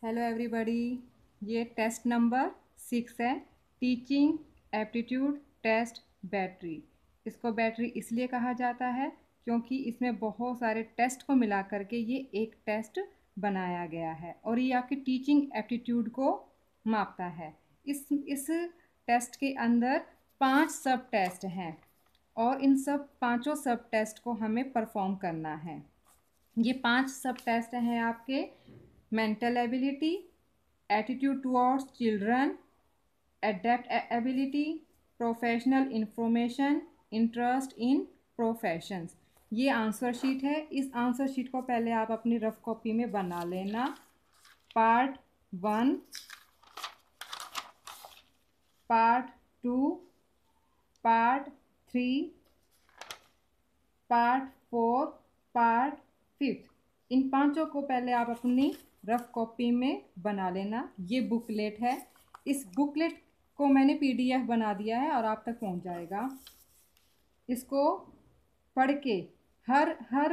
Hello everybody. ये test number 6 है, teaching aptitude test battery. इसको बैटरी इसलिए कहा जाता है क्योंकि इसमें बहुत सारे टेस्ट को मिला करके ये एक टेस्ट बनाया गया है और ये आपकी टीचिंग एप्टीट्यूड को मापता है। इस टेस्ट के अंदर 5 सब टेस्ट हैं और इन सब पांचों सब टेस्ट को हमें परफॉर्म करना है। ये 5 सब टेस्ट हैं आपके: mental ability, attitude towards children, adapt ability, professional information, interest in professions. ये आंसर शीट है। इस आंसर शीट को पहले आप अपनी रफ कॉपी में बना लेना। Part 1, part 2, part 3, part 4, part 5। इन पांचों को पहले आप अपनी रफ कॉपी में बना लेना। ये बुकलेट है। इस बुकलेट को मैंने पीडीएफ बना दिया है और आप तक पहुंच जाएगा। इसको पढ़ के हर हर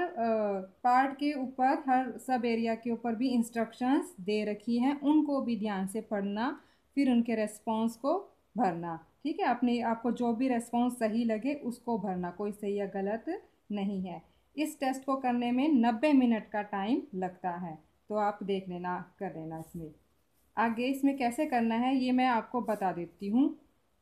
पार्ट के ऊपर, हर सब एरिया के ऊपर भी इंस्ट्रक्शंस दे रखी हैं, उनको भी ध्यान से पढ़ना, फिर उनके रेस्पॉन्स को भरना। ठीक है, अपने आपको जो भी रेस्पॉन्स सही लगे उसको भरना, कोई सही या गलत नहीं है। इस टेस्ट को करने में 90 मिनट का टाइम लगता है, तो आप देख लेना, कर लेना। इसमें आगे इसमें कैसे करना है ये मैं आपको बता देती हूँ।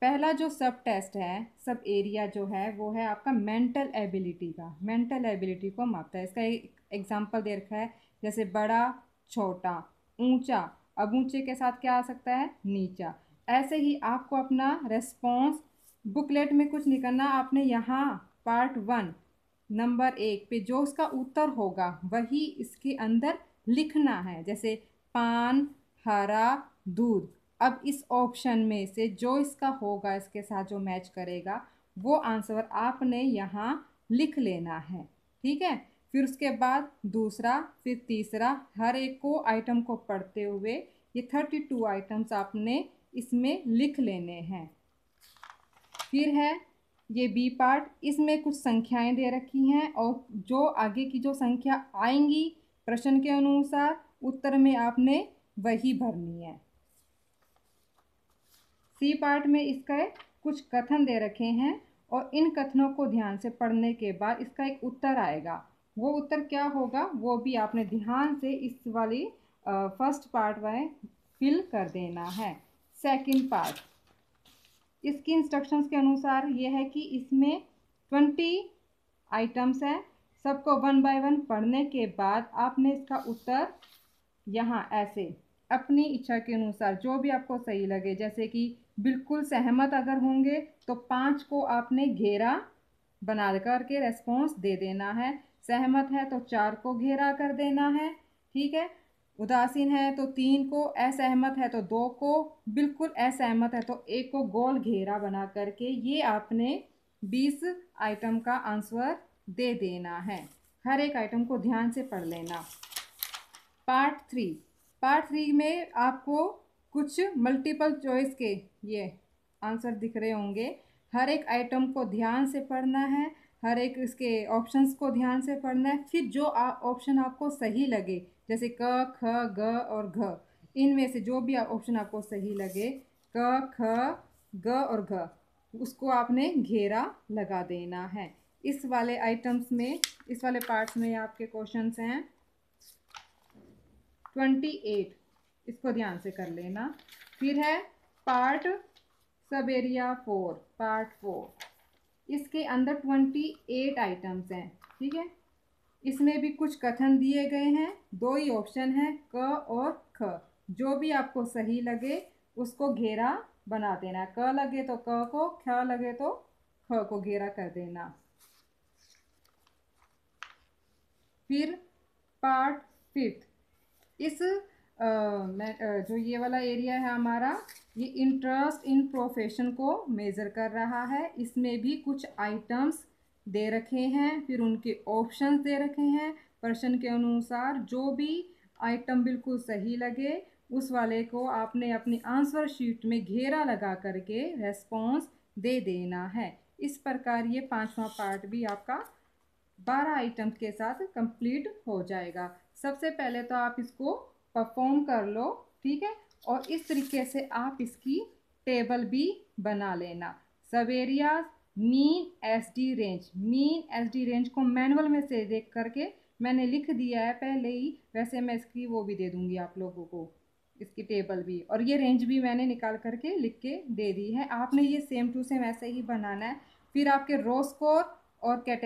पहला जो सब टेस्ट है, सब एरिया जो है, वो है आपका मेंटल एबिलिटी का। मेंटल एबिलिटी को मापता है। इसका एक एग्जांपल दे रखा है, जैसे बड़ा, छोटा, ऊंचा। अब ऊंचे के साथ क्या आ सकता है? नीचा। ऐसे ही आपको अपना रेस्पॉन्स बुकलेट में कुछ नहीं करना। आपने यहाँ पार्ट 1 नंबर 1 पे जो उसका उत्तर होगा वही इसके अंदर लिखना है। जैसे पान, हरा, दूध। अब इस ऑप्शन में से जो इसका होगा, इसके साथ जो मैच करेगा, वो आंसर आपने यहाँ लिख लेना है। ठीक है, फिर उसके बाद दूसरा, फिर तीसरा, हर एक को आइटम को पढ़ते हुए ये 32 आइटम्स आपने इसमें लिख लेने हैं। फिर है ये बी पार्ट। इसमें कुछ संख्याएं दे रखी हैं और जो आगे की जो संख्या आएंगी प्रश्न के अनुसार उत्तर में आपने वही भरनी है। सी पार्ट में इसका कुछ कथन दे रखे हैं और इन कथनों को ध्यान से पढ़ने के बाद इसका एक उत्तर आएगा। वो उत्तर क्या होगा वो भी आपने ध्यान से इस वाली फर्स्ट पार्ट में फिल कर देना है। सेकंड पार्ट, इसकी इंस्ट्रक्शंस के अनुसार ये है कि इसमें 20 आइटम्स हैं। सबको 1 बाय 1 पढ़ने के बाद आपने इसका उत्तर यहाँ ऐसे अपनी इच्छा के अनुसार जो भी आपको सही लगे, जैसे कि बिल्कुल सहमत अगर होंगे तो 5 को आपने घेरा बना करके रेस्पॉन्स दे देना है। सहमत है तो 4 को घेरा कर देना है। ठीक है, उदासीन है तो 3 को, असहमत है तो 2 को, बिल्कुल असहमत है तो 1 को गोल घेरा बना करके ये आपने 20 आइटम का आंसर दे देना है। हर एक आइटम को ध्यान से पढ़ लेना। पार्ट 3 में आपको कुछ मल्टीपल चॉइस के ये आंसर दिख रहे होंगे। हर एक आइटम को ध्यान से पढ़ना है, हर एक इसके ऑप्शंस को ध्यान से पढ़ना है। फिर जो ऑप्शन आपको सही लगे, जैसे क, ख, ग और घ, इनमें से जो भी ऑप्शन आपको सही लगे, क, ख, ग और घ, उसको आपने घेरा लगा देना है। इस वाले आइटम्स में, इस वाले पार्ट्स में आपके क्वेश्चंस हैं 28, इसको ध्यान से कर लेना। फिर है पार्ट सब एरिया 4, पार्ट 4। इसके अंदर 28 आइटम्स हैं। ठीक है, इसमें भी कुछ कथन दिए गए हैं, 2 ही ऑप्शन है, क और ख। जो भी आपको सही लगे उसको घेरा बना देना। क लगे तो क को, ख लगे तो ख को घेरा कर देना। फिर पार्ट 5, इस जो ये वाला एरिया है हमारा, ये इंटरेस्ट इन प्रोफेशन को मेज़र कर रहा है। इसमें भी कुछ आइटम्स दे रखे हैं, फिर उनके ऑप्शंस दे रखे हैं। प्रश्न के अनुसार जो भी आइटम बिल्कुल सही लगे उस वाले को आपने अपनी आंसर शीट में घेरा लगा करके रेस्पॉन्स दे देना है। इस प्रकार ये 5वां पार्ट भी आपका 12 आइटम के साथ कंप्लीट हो जाएगा। सबसे पहले तो आप इसको परफॉर्म कर लो, ठीक है। और इस तरीके से आप इसकी टेबल भी बना लेना। सब areas, mean S D range को मैनुअल में से देख करके मैंने लिख दिया है पहले ही, वैसे मैं इसकी वो भी दे दूंगी आप लोगों को, इसकी टेबल भी, और ये रेंज भी मैंने निकाल करके लिख के दे दी है। आपने ये सेम टू सेम ऐसे ही बनाना है। फिर आपके रो स्कोर और कैटेगरी